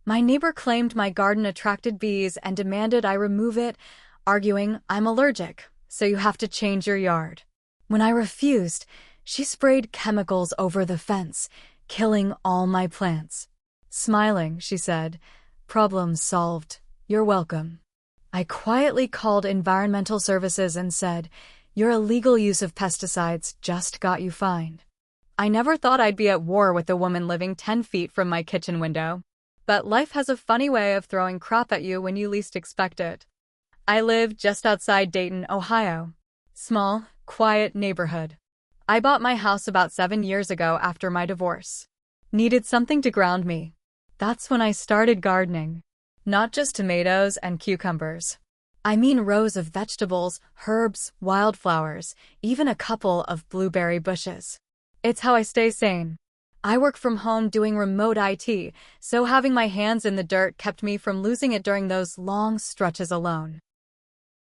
My neighbor claimed my garden attracted bees and demanded I remove it, arguing I'm allergic, so you have to change your yard. When I refused, she sprayed chemicals over the fence, killing all my plants. Smiling, she said, "Problem solved. You're welcome." I quietly called environmental services and said, "Your illegal use of pesticides just got you fined." I never thought I'd be at war with a woman living 10 feet from my kitchen window. But life has a funny way of throwing crap at you when you least expect it. I live just outside Dayton, Ohio. Small, quiet neighborhood. I bought my house about 7 years ago after my divorce. Needed something to ground me. That's when I started gardening. Not just tomatoes and cucumbers. I mean rows of vegetables, herbs, wildflowers, even a couple of blueberry bushes. It's how I stay sane. I work from home doing remote IT, so having my hands in the dirt kept me from losing it during those long stretches alone.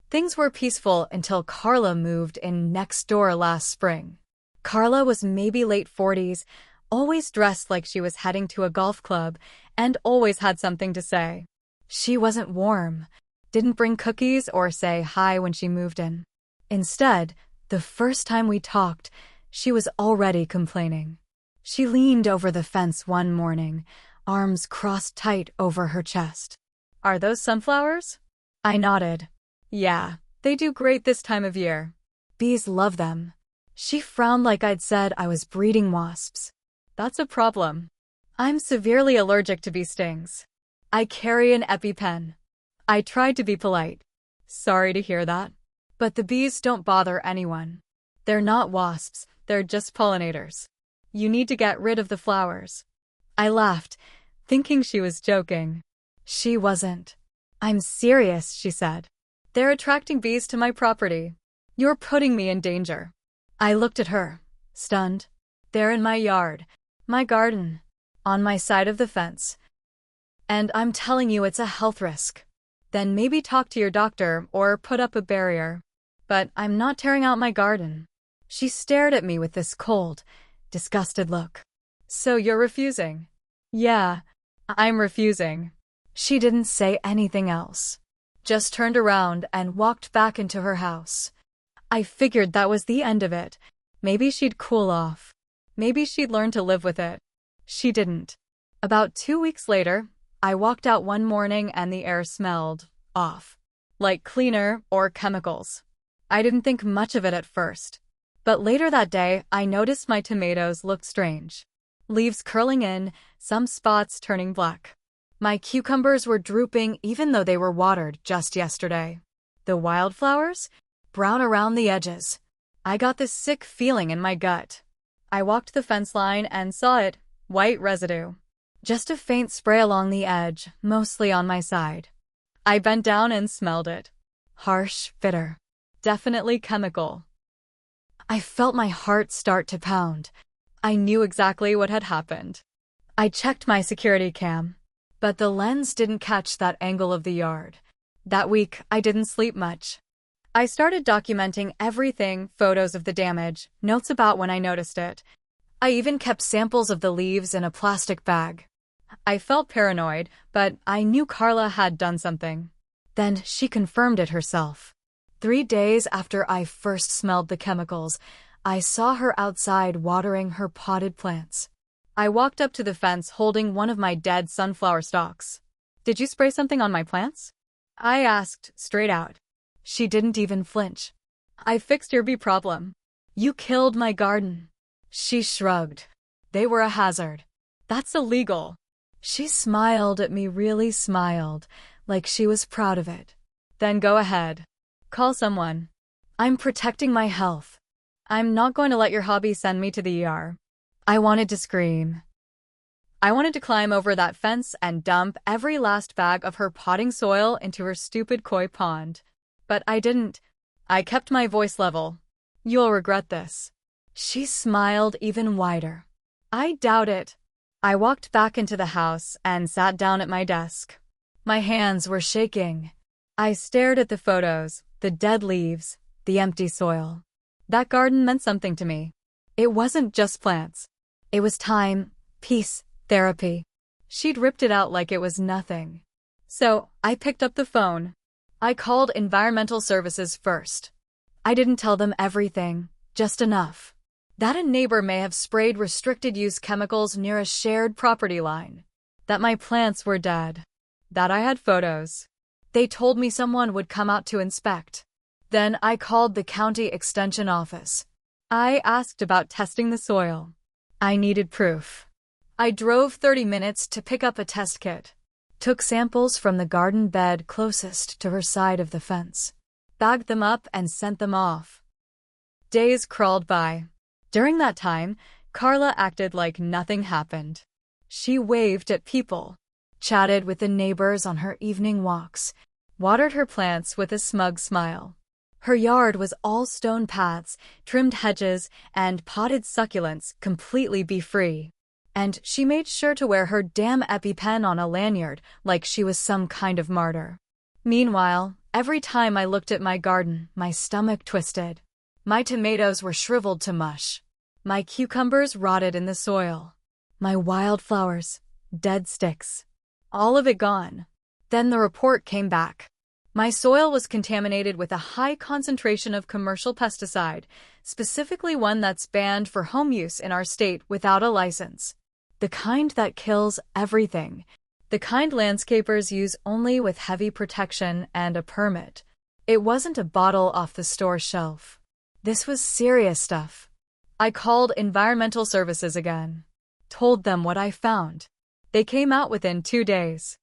Things were peaceful until Carla moved in next door last spring. Carla was maybe late 40s, always dressed like she was heading to a golf club, and always had something to say. She wasn't warm, didn't bring cookies or say hi when she moved in. Instead, the first time we talked, she was already complaining. She leaned over the fence one morning, arms crossed tight over her chest. "Are those sunflowers?" I nodded. "Yeah, they do great this time of year. Bees love them." She frowned like I'd said I was breeding wasps. "That's a problem. I'm severely allergic to bee stings. I carry an EpiPen." I tried to be polite. "Sorry to hear that. But the bees don't bother anyone. They're not wasps, they're just pollinators. You need to get rid of the flowers." I laughed, thinking she was joking. She wasn't. "I'm serious," she said. "They're attracting bees to my property. You're putting me in danger." I looked at her, stunned. "They're in my yard, my garden, on my side of the fence. And I'm telling you it's a health risk. Then maybe talk to your doctor or put up a barrier. But I'm not tearing out my garden." She stared at me with this cold, disgusted look. "So you're refusing?" "Yeah, I'm refusing." She didn't say anything else. Just turned around and walked back into her house. I figured that was the end of it. Maybe she'd cool off. Maybe she'd learn to live with it. She didn't. About 2 weeks later, I walked out one morning and the air smelled off. Like cleaner or chemicals. I didn't think much of it at first. But later that day, I noticed my tomatoes looked strange. Leaves curling in, some spots turning black. My cucumbers were drooping even though they were watered just yesterday. The wildflowers? Brown around the edges. I got this sick feeling in my gut. I walked the fence line and saw it, white residue. Just a faint spray along the edge, mostly on my side. I bent down and smelled it. Harsh, bitter. Definitely chemical. I felt my heart start to pound. I knew exactly what had happened. I checked my security cam, but the lens didn't catch that angle of the yard. That week, I didn't sleep much. I started documenting everything, photos of the damage, notes about when I noticed it. I even kept samples of the leaves in a plastic bag. I felt paranoid, but I knew Carla had done something. Then she confirmed it herself. 3 days after I first smelled the chemicals, I saw her outside watering her potted plants. I walked up to the fence holding one of my dead sunflower stalks. "Did you spray something on my plants?" I asked, straight out. She didn't even flinch. "I fixed your bee problem. You killed my garden." She shrugged. "They were a hazard. That's illegal." She smiled at me, really smiled, like she was proud of it. "Then go ahead. Call someone. I'm protecting my health. I'm not going to let your hobby send me to the ER." I wanted to scream. I wanted to climb over that fence and dump every last bag of her potting soil into her stupid koi pond. But I didn't. I kept my voice level. "You'll regret this." She smiled even wider. "I doubt it." I walked back into the house and sat down at my desk. My hands were shaking. I stared at the photos, the dead leaves, the empty soil. That garden meant something to me. It wasn't just plants. It was time, peace, therapy. She'd ripped it out like it was nothing. So, I picked up the phone. I called environmental services first. I didn't tell them everything, just enough. That a neighbor may have sprayed restricted-use chemicals near a shared property line. That my plants were dead. That I had photos. They told me someone would come out to inspect. Then I called the county extension office. I asked about testing the soil. I needed proof. I drove 30 minutes to pick up a test kit. Took samples from the garden bed closest to her side of the fence. Bagged them up and sent them off. Days crawled by. During that time, Carla acted like nothing happened. She waved at people, chatted with the neighbors on her evening walks, watered her plants with a smug smile. Her yard was all stone paths, trimmed hedges, and potted succulents completely bee-free. And she made sure to wear her damn EpiPen on a lanyard like she was some kind of martyr. Meanwhile, every time I looked at my garden, my stomach twisted. My tomatoes were shriveled to mush. My cucumbers rotted in the soil. My wildflowers, dead sticks. All of it gone. Then the report came back. My soil was contaminated with a high concentration of commercial pesticide, specifically one that's banned for home use in our state without a license. The kind that kills everything. The kind landscapers use only with heavy protection and a permit. It wasn't a bottle off the store shelf. This was serious stuff. I called environmental services again. Told them what I found. They came out within 2 days.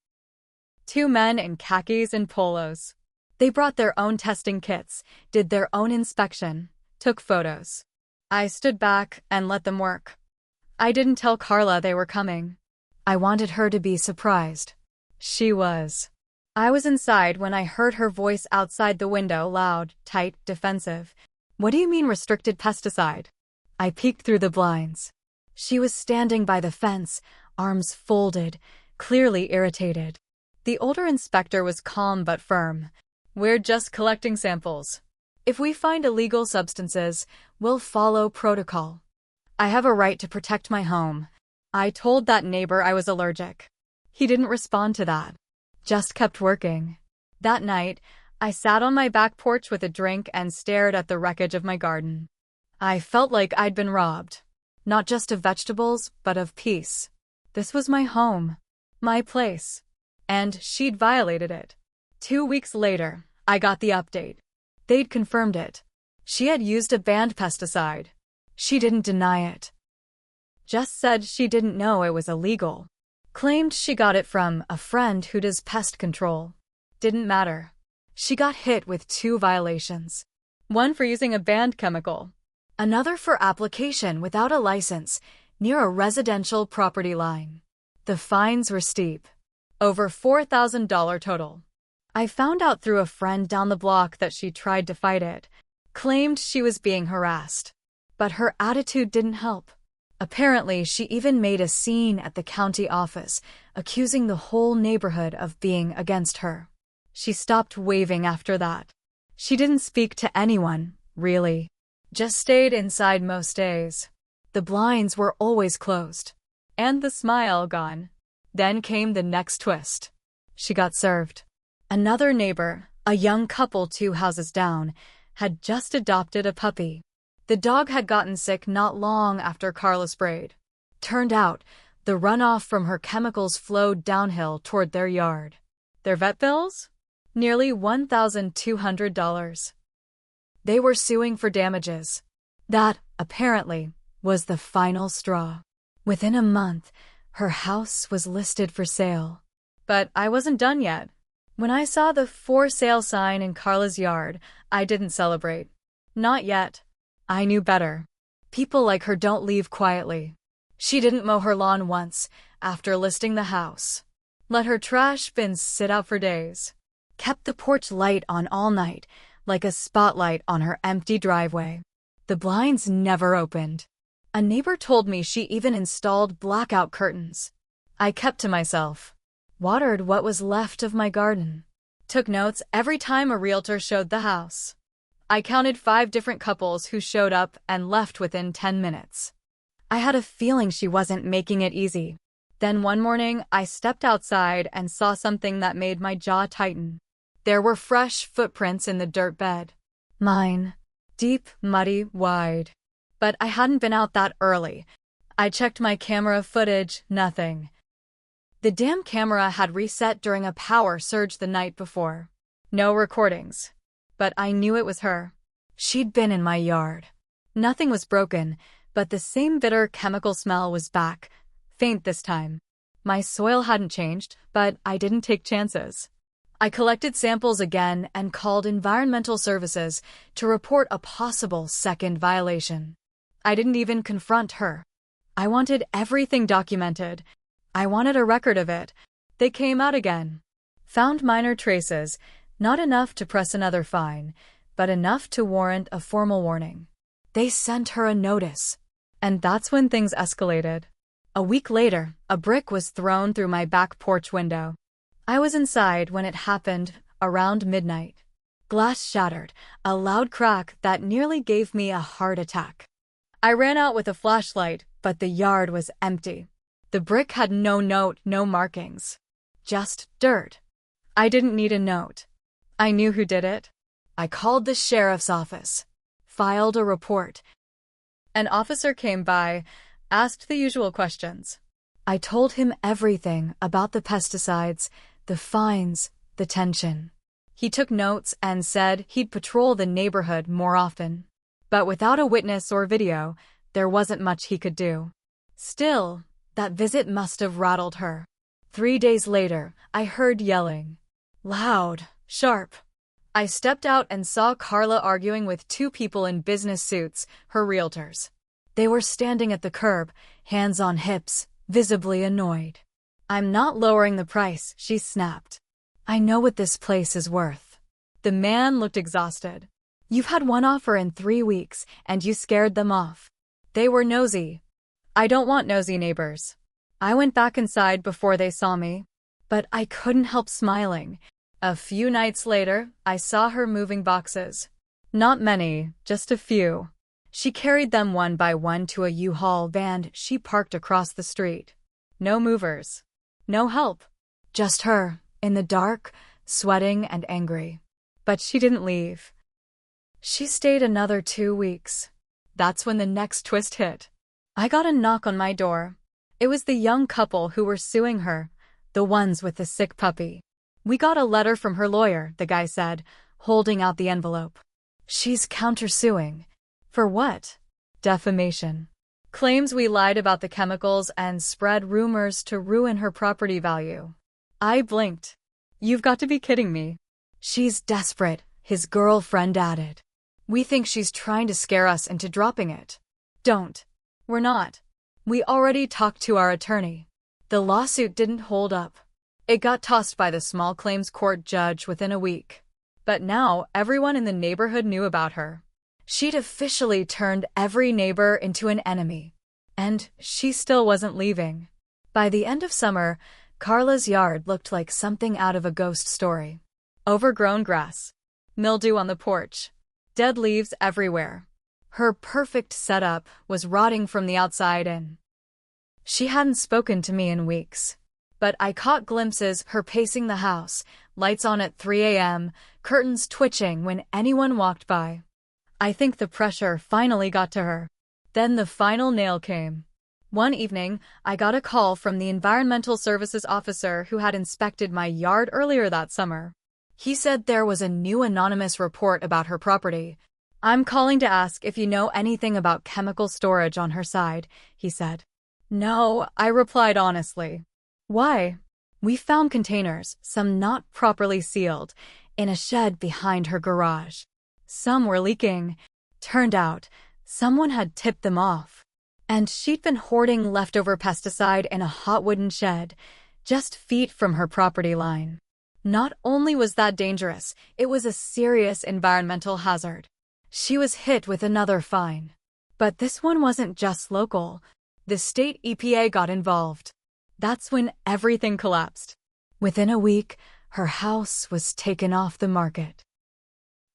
2 men in khakis and polos. They brought their own testing kits, did their own inspection, took photos. I stood back and let them work. I didn't tell Carla they were coming. I wanted her to be surprised. She was. I was inside when I heard her voice outside the window, loud, tight, defensive. What do you mean restricted pesticide? I peeked through the blinds. She was standing by the fence, arms folded, clearly irritated. The older inspector was calm but firm. We're just collecting samples. If we find illegal substances, we'll follow protocol. I have a right to protect my home. I told that neighbor I was allergic. He didn't respond to that. Just kept working. That night, I sat on my back porch with a drink and stared at the wreckage of my garden. I felt like I'd been robbed. Not just of vegetables, but of peace. This was my home. My place. And she'd violated it. 2 weeks later, I got the update. They'd confirmed it. She had used a banned pesticide. She didn't deny it. Just said she didn't know it was illegal. Claimed she got it from a friend who does pest control. Didn't matter. She got hit with 2 violations. One for using a banned chemical. Another for application without a license near a residential property line. The fines were steep. Over $4,000 total. I found out through a friend down the block that she tried to fight it. Claimed she was being harassed. But her attitude didn't help. Apparently, she even made a scene at the county office, accusing the whole neighborhood of being against her. She stopped waving after that. She didn't speak to anyone, really. Just stayed inside most days. The blinds were always closed. And the smile gone. Then came the next twist. She got served. Another neighbor, a young couple 2 houses down, had just adopted a puppy. The dog had gotten sick not long after Carla sprayed. Turned out, the runoff from her chemicals flowed downhill toward their yard. Their vet bills? Nearly $1,200. They were suing for damages. That, apparently, was the final straw. Within a month, her house was listed for sale. But I wasn't done yet. When I saw the for sale sign in Carla's yard, I didn't celebrate. Not yet. I knew better. People like her don't leave quietly. She didn't mow her lawn once after listing the house. Let her trash bins sit out for days. Kept the porch light on all night, like a spotlight on her empty driveway. The blinds never opened. A neighbor told me she even installed blackout curtains. I kept to myself. Watered what was left of my garden. Took notes every time a realtor showed the house. I counted 5 different couples who showed up and left within 10 minutes. I had a feeling she wasn't making it easy. Then one morning, I stepped outside and saw something that made my jaw tighten. There were fresh footprints in the dirt bed. Mine. Deep, muddy, wide. But I hadn't been out that early. I checked my camera footage, nothing. The damn camera had reset during a power surge the night before. No recordings. But I knew it was her. She'd been in my yard. Nothing was broken, but the same bitter chemical smell was back, faint this time. My soil hadn't changed, but I didn't take chances. I collected samples again and called environmental services to report a possible second violation. I didn't even confront her. I wanted everything documented. I wanted a record of it. They came out again. Found minor traces, not enough to press another fine, but enough to warrant a formal warning. They sent her a notice. And that's when things escalated. A week later, a brick was thrown through my back porch window. I was inside when it happened, around midnight. Glass shattered, a loud crack that nearly gave me a heart attack. I ran out with a flashlight, but the yard was empty. The brick had no note, no markings. Just dirt. I didn't need a note. I knew who did it. I called the sheriff's office. Filed a report. An officer came by, asked the usual questions. I told him everything about the pesticides, the fines, the tension. He took notes and said he'd patrol the neighborhood more often. But without a witness or video, there wasn't much he could do. Still, that visit must have rattled her. 3 days later, I heard yelling. Loud, sharp. I stepped out and saw Carla arguing with 2 people in business suits, her realtors. They were standing at the curb, hands on hips, visibly annoyed. I'm not lowering the price, she snapped. I know what this place is worth. The man looked exhausted. You've had one offer in 3 weeks, and you scared them off. They were nosy. I don't want nosy neighbors. I went back inside before they saw me. But I couldn't help smiling. A few nights later, I saw her moving boxes. Not many, just a few. She carried them one by one to a U-Haul van she parked across the street. No movers. No help. Just her, in the dark, sweating and angry. But she didn't leave. She stayed another 2 weeks. That's when the next twist hit. I got a knock on my door. It was the young couple who were suing her, the ones with the sick puppy. We got a letter from her lawyer, the guy said, holding out the envelope. She's countersuing. For what? Defamation. Claims we lied about the chemicals and spread rumors to ruin her property value. I blinked. You've got to be kidding me. She's desperate, his girlfriend added. We think she's trying to scare us into dropping it. Don't. We're not. We already talked to our attorney. The lawsuit didn't hold up. It got tossed by the small claims court judge within a week. But now everyone in the neighborhood knew about her. She'd officially turned every neighbor into an enemy. And she still wasn't leaving. By the end of summer, Carla's yard looked like something out of a ghost story. Overgrown grass. Mildew on the porch. Dead leaves everywhere. Her perfect setup was rotting from the outside in. She hadn't spoken to me in weeks. But I caught glimpses her pacing the house, lights on at 3 a.m., curtains twitching when anyone walked by. I think the pressure finally got to her. Then the final nail came. One evening, I got a call from the environmental services officer who had inspected my yard earlier that summer. He said there was a new anonymous report about her property. I'm calling to ask if you know anything about chemical storage on her side, he said. No, I replied honestly. Why? We found containers, some not properly sealed, in a shed behind her garage. Some were leaking. Turned out, someone had tipped them off. And she'd been hoarding leftover pesticide in a hot wooden shed, just feet from her property line. Not only was that dangerous, it was a serious environmental hazard. She was hit with another fine. But this one wasn't just local. The state EPA got involved. That's when everything collapsed. Within a week, her house was taken off the market.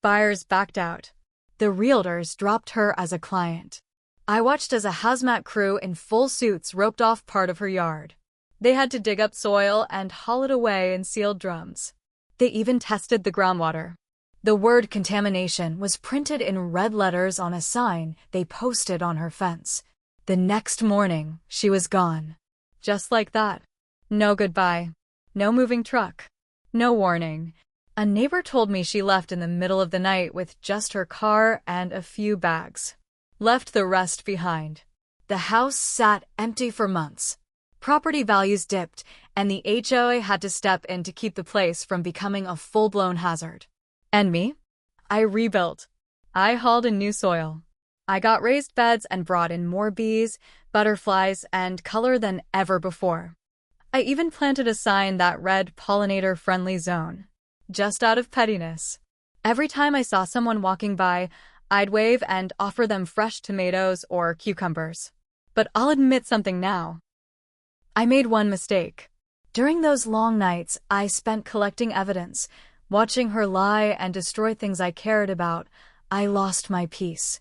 Buyers backed out. The realtors dropped her as a client. I watched as a hazmat crew in full suits roped off part of her yard. They had to dig up soil and haul it away in sealed drums. They even tested the groundwater. The word contamination was printed in red letters on a sign they posted on her fence. The next morning, she was gone. Just like that. No goodbye. No moving truck. No warning. A neighbor told me she left in the middle of the night with just her car and a few bags. Left the rest behind. The house sat empty for months. Property values dipped, and the HOA had to step in to keep the place from becoming a full-blown hazard. And me? I rebuilt. I hauled in new soil. I got raised beds and brought in more bees, butterflies, and color than ever before. I even planted a sign that read pollinator-friendly zone. Just out of pettiness. Every time I saw someone walking by, I'd wave and offer them fresh tomatoes or cucumbers. But I'll admit something now. I made one mistake. During those long nights, I spent collecting evidence. Watching her lie and destroy things I cared about, I lost my peace.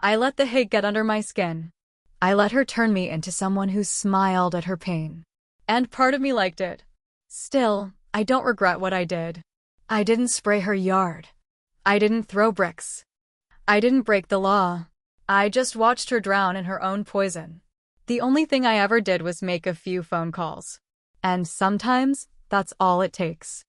I let the hate get under my skin. I let her turn me into someone who smiled at her pain. And part of me liked it. Still, I don't regret what I did. I didn't spray her yard. I didn't throw bricks. I didn't break the law. I just watched her drown in her own poison. The only thing I ever did was make a few phone calls. And sometimes, that's all it takes.